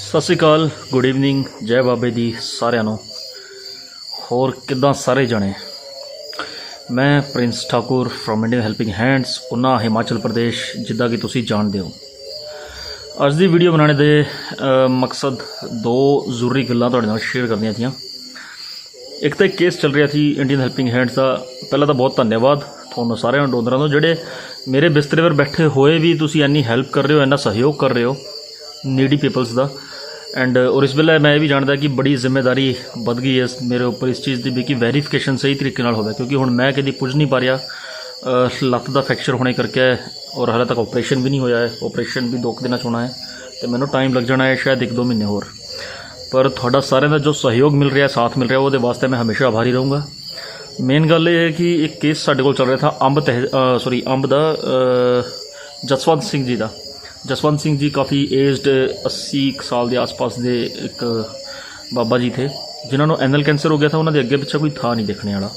ਸਤਿ ਸ਼੍ਰੀ ਅਕਾਲ, good evening, ਜੈ ਬਾਬੇ ਦੀ ਸਾਰਿਆਂ ਨੂੰ। ਹੋਰ ਕਿੱਦਾਂ ਸਾਰੇ ਜਣੇ। ਮੈਂ Prince Thakur from Indian helping hands, ਉਨਾ ਹਿਮਾਚਲ ਪ੍ਰਦੇਸ਼, ਜਿੱਦਾਂ ਕਿ ਤੁਸੀਂ ਜਾਣਦੇ ਹੋ। ਅੱਜ ਦੀ ਵੀਡੀਓ ਬਣਾਉਣ ਦੇ ਮਕਸਦ ਦੋ ਜ਼ਰੂਰੀ ਗੱਲਾਂ ਤੁਹਾਡੇ ਨਾਲ ਸ਼ੇਅਰ ਕਰਨੀਆਂ ਥੀਆਂ। ਇੱਕ ਤਾਂ ਕੇਸ ਚੱਲ ਰਿਹਾ ਸੀ ਇੰਡੀਅਨ ਹੈਲਪਿੰਗ ਹੈਂਡਸ ਦਾ। ਪਹਿਲਾਂ ਤਾਂ ਬਹੁਤ ਧੰਨਵਾਦ ਤੁਹਾਨੂੰ ਸਾਰਿਆਂ ਡੋਨਰਾਂ ਨੂੰ, ਜਿਹੜੇ ਮੇਰੇ ਬਿਸਤਰੇ 'ਤੇ ਬੈਠੇ ਹੋਏ ਵੀ ਤੁਸੀਂ ਇੰਨੀ ਹੈਲਪ ਕਰ ਰਹੇ ਹੋ, ਇੰਨਾ ਸਹਿਯੋਗ ਕਰ ਰਹੇ ਹੋ ਨੀਡੀ ਪੀਪਲਸ ਦਾ। ਐਂਡ ਔਰ ਇਸ ਵੇਲੇ ਮੈਂ ਇਹ ਵੀ ਜਾਣਦਾ ਕਿ ਬੜੀ ਜ਼ਿੰਮੇਵਾਰੀ ਵੱਧ ਗਈ ਹੈ ਮੇਰੇ ਉੱਪਰ ਇਸ ਚੀਜ਼ ਦੀ ਵੀ ਕਿ ਵੈਰੀਫਿਕੇਸ਼ਨ ਸਹੀ ਤਰੀਕੇ ਨਾਲ ਹੋਵੇ, ਕਿਉਂਕਿ ਹੁਣ ਮੈਂ ਕਦੀ ਪੁੱਜ ਨਹੀਂ ਪਾ ਰਿਹਾ ਲੱਤ ਦਾ ਫ੍ਰੈਕਚਰ ਹੋਣੇ ਕਰਕੇ, ਔਰ ਹਾਲੇ ਤੱਕ ਆਪਰੇਸ਼ਨ ਵੀ ਨਹੀਂ ਹੋਇਆ ਹੈ। ਆਪਰੇਸ਼ਨ ਵੀ 2 ਦਿਨਾਂ 'ਚ ਹੋਣਾ ਹੈ ਅਤੇ ਮੈਨੂੰ ਟਾਈਮ ਲੱਗ ਜਾਣਾ ਹੈ, ਸ਼ਾਇਦ 1-2 ਮਹੀਨੇ ਹੋਰ। ਪਰ ਤੁਹਾਡਾ ਸਾਰਿਆਂ ਦਾ ਜੋ ਸਹਿਯੋਗ ਮਿਲ ਰਿਹਾ, ਸਾਥ ਮਿਲ ਰਿਹਾ, ਉਹਦੇ ਵਾਸਤੇ ਮੈਂ ਹਮੇਸ਼ਾ ਆਭਾਰੀ ਰਹੂੰਗਾ। ਮੇਨ ਗੱਲ ਇਹ ਹੈ ਕਿ ਇੱਕ ਕੇਸ ਸਾਡੇ ਕੋਲ ਚੱਲ ਰਿਹਾ ਥਾ ਅੰਬ ਦਾ ਜਸਵੰਤ ਸਿੰਘ ਜੀ ਦਾ। जसवंत सिंह जी काफ़ी एजड 80 साल के आस-पास दे एक बाबा जी थे, जिन्होंने एनल कैंसर हो गया था। उन्होंने अगे पिछे कोई था नहीं देखने वाला,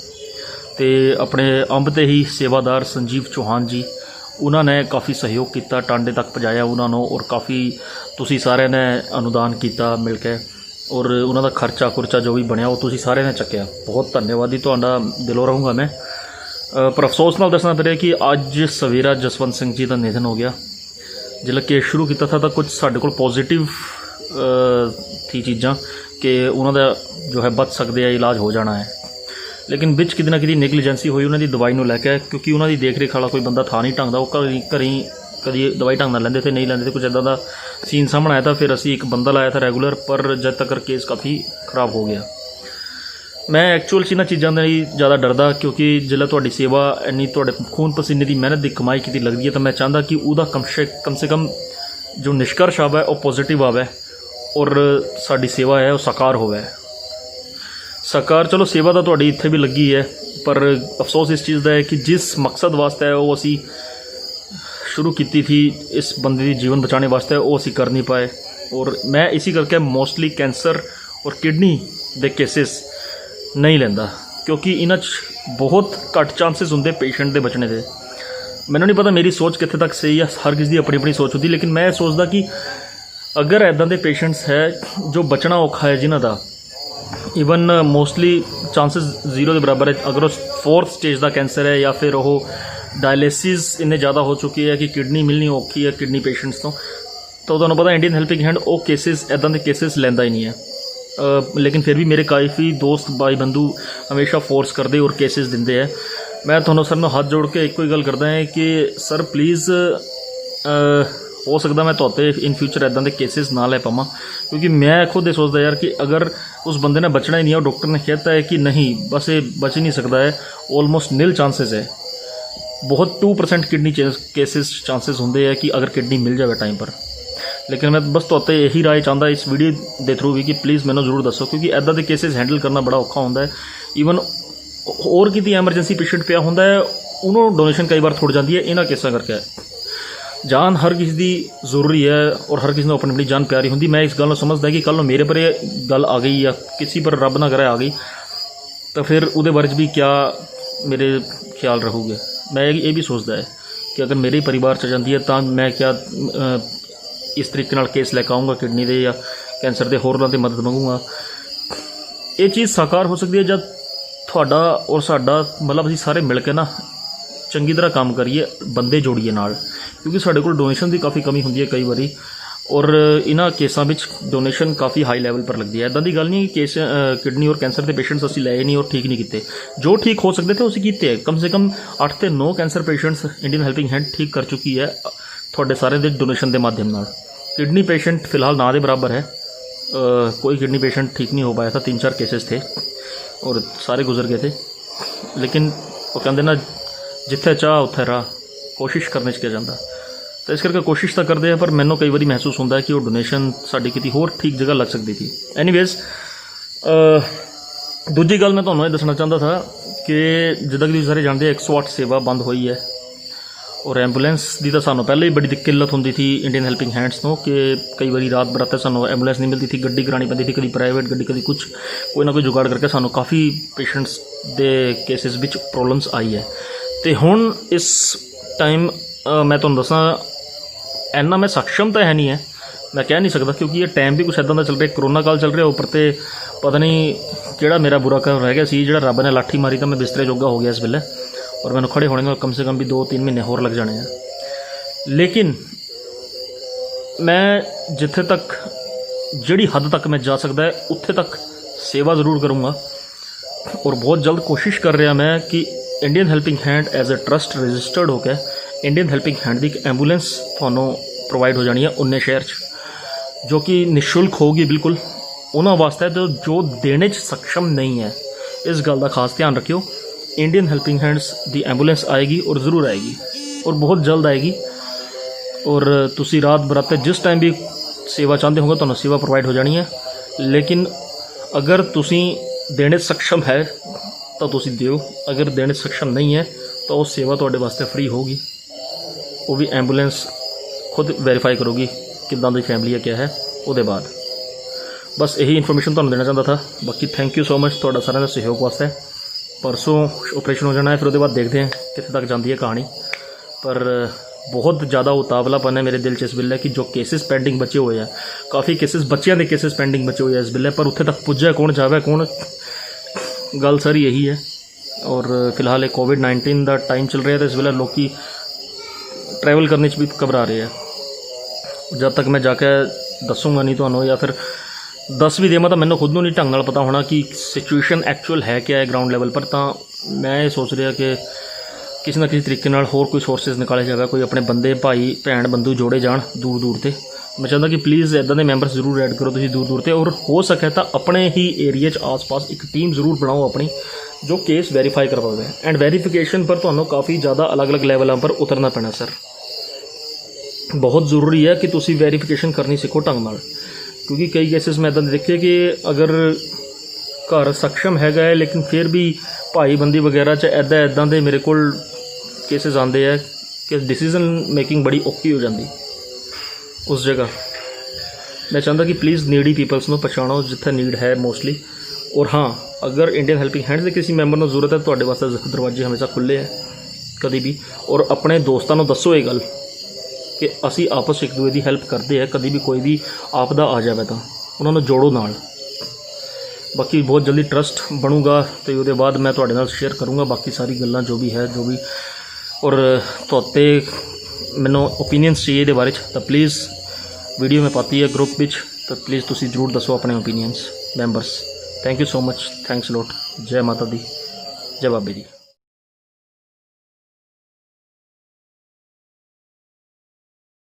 तो अपने अंब ते ही सेवादार संजीव चौहान जी, उन्होंने काफ़ी सहयोग किया, टांडे तक पहुँचाया उन्होंने, और काफ़ी तुसी सारे ने अनुदान किया मिल के, और उन्होंने खर्चा खुर्चा जो भी बनया वो तुसी सारे ने चक्या। बहुत धन्यवादी तुहाडा दिलों रहूँगा मैं। पर अफसोस नाल दसना पड़ रहा कि अज सवेरा जसवंत सिंह जी का निधन हो गया। जिसले केस शुरू किया था तो कुछ साढ़े को पॉजिटिव थी चीज़ा कि उन्होंने जो है बच सकते हैं, इलाज हो जाना है, लेकिन बिच कितनी ना कितनी नेगलीजेंसी हुई उन्होंने दवाई को लैके, क्योंकि उन्होंने देख रेख वाला कोई बंदा था नहीं ढंग का। वो घरी कभी दवाई ढंग नाल लैंदे थे, नहीं लैंदे थे, कुछ इदा का सीन सामने आया था। फिर असी एक बंदा लाया था रेगूलर, पर जब तक केस काफ़ी खराब हो गया। मैं एक्चुअल च इन्होंने चीज़ों नहीं ज़्यादा डरदा, क्योंकि जिल्लै तुहाडी सेवा इन्नी तुहाडे खून पसीने की मेहनत की कमाई की लगती है, तो मैं चाहता कि वह कम से कम जो निष्कर्ष आवे वो पॉजिटिव आवे, और साडी सेवा है वो साकार होवे। साकार चलो सेवा तो तुहाडी इत्थे भी लगी है, पर अफसोस इस चीज़ का है कि जिस मकसद वास्ते वो असी शुरू की थी, इस बंदे की जीवन बचाने वास्ते, वो असी कर नहीं पाए। और मैं इसी करके मोस्टली कैंसर और किडनी के केसेस नहीं लेंदा, क्योंकि इन्हां बहुत घट चांसिस होंगे पेशेंट के बचने के। मैनूं नहीं पता मेरी सोच कित्थे तक सही है, हर किसी की अपनी अपनी सोच होती, लेकिन मैं सोचदा कि अगर इदां दे पेशेंट्स है जो बचना औखा है, जिन्हां दा ईवन मोस्टली चांसिस 0 के बराबर है, अगर वो 4th स्टेज का कैंसर है, या फिर वो डायलिसिस इन्ने ज़्यादा हो चुकी है कि किडनी मिलनी औखी है किडनी पेशेंट्स तो तुहानूं पता इंडियन हेल्पिंग हैंड वो केसेस इदां दे केसेस लैंदा ही नहीं है। लेकिन फिर भी मेरे काफ़ी दोस्त भाई बंधु हमेशा फोर्स करते और केसेस देंदे हैं। मैं थोड़ा सर में हाथ जोड़ के एक ही गल करदा है कि सर प्लीज़ हो सकता मैं तोते इन फ्यूचर इदां दे केसेस ना ले पावां, क्योंकि मैं खुद ये सोचता यार कि अगर उस बंदे ने बचना ही नहीं है, और डॉक्टर ने कहता है कि नहीं बस ये बच ही नहीं सकता है, ऑलमोस्ट नील चांसेस है, बहुत 2% किडनी केसेस चांसेस होंगे है कि अगर किडनी मिल जाए टाइम पर। लेकिन मैं बस तो यही राय चाहता इस वीडियो के थ्रू भी कि प्लीज़ मैंने जरूर दसो, क्योंकि इदा के केसेस हैंडल करना बड़ा औखा होंदा है। ईवन और कितनी एमरजेंसी पेशेंट पिया होंदा है, उन्होंने डोनेशन कई बार थुड़ जाती है इन्हां केसां करके। जान हर किसी की जरूरी है, और हर किसी को अपनी अपनी जान प्यारी होंदी। मैं इस गल समझदा कि कल मेरे पर गल आ गई, या किसी पर रब ना करे आ गई, तो फिर उहदे बारे भी क्या मेरे ख्याल रहूगे। मैं ये भी सोचता है कि अगर मेरे परिवार च जाती है तो मैं क्या इस तरीके नाल केस लैके आऊँगा किडनी दे या कैंसर के होरनां ते मदद मंगूँगा। ये चीज़ साकार हो सकती है जब तुहाडा और साडा मतलब असीं सारे मिल के ना चंगी तरह काम करिए, बंदे जोड़िए नाल, क्योंकि साडे कोल डोनेशन की काफ़ी कमी होंदी है कई बारी, और इन्हां केसां विच डोनेशन काफ़ी हाई लैवल पर लगती है। इदां दी गल नहीं कि केस किडनी और कैंसर के पेशेंट्स असीं लए नहीं और ठीक नहीं किए, जो ठीक हो सकते थे उसी कीते। कम से कम 8 से 9 cancer patients Indian helping hand ठीक कर चुकी है तुहाडे सारे दे डोनेशन के माध्यम नाल। किडनी पेशेंट फिलहाल ना दे बराबर है, कोई किडनी पेशेंट ठीक नहीं हो पाया था, 3-4 केसेस थे और सारे गुजर गए थे। लेकिन वो कहते ना जिथे चाह उत्थे राह, कोशिश करने च क्या जाता, तो इस करके कोशिश तो करते हैं, पर मैनू कई बार महसूस होता है कि वो डोनेशन साड़ी किसी होर ठीक जगह लग सकती थी। एनीवेज दूजी गल मैं तुहानूं ये दसना चाहता था कि जिद्दां कि तुसीं सारे जानते हैं 108 सेवा बंद हुई है, और एंबूलेंस की तो सानू पहले ही बड़ी किल्लत होंदी थी इंडियन हेल्पिंग हैंड्स तो, कि कई बार रात बराते सानू एंबूलेंस नहीं मिलती थी, गड्डी करानी पैंती थी, कभी प्राइवेट गड्डी कभी कुछ, कोई ना कोई जुगाड़ करके सानू काफ़ी पेशेंट्स के केसेस विच प्रॉब्लम्स आई है। तो हुण इस टाइम मैं तुहानूं दसां इन्ना मैं सक्षम तो है नहीं है, मैं कह नहीं सकता क्योंकि ये टाइम भी कुछ इदां दा चल रहा, करोना काल चल रहा, उपर ते पता नहीं किहड़ा मेरा बुरा काम रह गया सी जिहड़ा रब ने लाठी मारी तो मैं बिस्तरे जोगा हो गया इस वेले, और मैंने खड़े होने में कम से कम भी 2-3 महीने होर लग जाने हैं। लेकिन मैं जिथे तक जिहड़ी हद तक मैं जा सकता है उत्थे तक सेवा ज़रूर करूँगा, और बहुत जल्द कोशिश कर रहा मैं कि Indian helping hand as a trust registered होकर इंडियन हेल्पिंग हैंड की एक एंबूलेंस थानों प्रोवाइड हो जानी है उन्ने शहर जो कि निशुल्क होगी बिल्कुल उन्होंने वास्ते तो जो देने सक्षम नहीं है। इस गल का खास ध्यान रखियो। इंडियन हेल्पिंग हैंड्स की एंबूलेंस आएगी और ज़रूर आएगी और बहुत जल्द आएगी, और तुसी रात बराते जिस टाइम भी सेवा चाहते होंगे तो सेवा प्रोवाइड हो जानी है। लेकिन अगर तुसी देने सक्षम है तो तुसी दियो, अगर देने सक्षम नहीं है तो वो सेवा तुहाडे वास्ते फ्री होगी। वो भी एंबूलेंस खुद वेरीफाई करोगी किदां दी फैमिली है क्या है। उसके बाद बस यही इन्फॉर्मेशन तुहानूं देना चाहता था। बाकी थैंक यू सो मच तुहाडा सारिਆਂ ਦਾ सहयोग वास्ते। परसों ऑपरेशन हो जाना है, फिर उसके बाद देखते हैं कितने तक जाती है कहानी। पर बहुत ज़्यादा उतावलापन है मेरे दिल च इस वेले कि जो केसेस पेंडिंग बचे हुए हैं, काफ़ी केसेस बच्चों के केसेस पेंडिंग बचे हुए हैं इस वेले, पर उत्थे तक पुज्जा कौन जावे कौन, गल सारी यही है। और फिलहाल एक कोविड-19 का टाइम चल रहा है तो इस वेले लोग ट्रैवल करने भी घबरा रहे हैं। जब तक मैं जाके दसूँगा नहीं तो, या फिर दस भी देवां तो मैंने खुद नहीं ढंग नाल पता होना कि सिचुएशन एक्चुअल है क्या है ग्राउंड लैवल पर। तो मैं ये सोच रहा कि किसी ना किसी तरीके नाल होर कोई सोर्सिस निकाले जाए, कोई अपने बंदे भाई भैन बंधु जोड़े जान दूर दूर से। मैं चाहता कि प्लीज़ इदां दे मैंबर्स जरूर ऐड करो तुसीं दूर दूर से, और हो सके तो अपने ही एरिए आस पास एक टीम जरूर बनाओ अपनी जो केस वेरीफाई कर पाए। एंड वेरीफिकेशन पर तुहानूं काफ़ी ज़्यादा अलग अलग लैवलों पर उतरना पैना सर। बहुत ज़रूरी है कि तुसीं वेरीफिकेशन करनी सीखो ढंग नाल, क्योंकि कई केसिस मैं इदां देखे कि अगर घर सक्षम है लेकिन फिर भी भाई बंदी वगैरह च इदां दे मेरे को केसिस आते हैं कि डिसीजन मेकिंग बड़ी औखी हो जाती उस जगह। मैं चाहता कि प्लीज़ नीडी पीपल्स को पछाणो जिथे नीड है मोस्टली। और हाँ, अगर इंडियन हेल्पिंग हैंड्स के किसी मैंबर को जरूरत है तो तुहाडे वास्ते दरवाजे हमेशा खुले हैं कभी भी। और अपने दोस्तों को दसो ये गल कि असी आपस एक दूसरे की हेल्प करते हैं, कभी भी कोई भी आपदा आ जाए तो उन्होंने जोड़ो नाल। बाकी बहुत जल्दी ट्रस्ट बनूगा तो उसके बाद मैं तुहाडे नाल शेयर करूँगा बाकी सारी गल्लां जो भी है जो भी। और तुहाडे मैनू ओपीनियंस चाहिए ये बारे तो प्लीज़ वीडियो में पाती है ग्रुप विच, तो प्लीज़ तुसी जरूर दसो अपने opinions members. Thank you so much, thanks lot. जय माता दी, जय बाबे दी।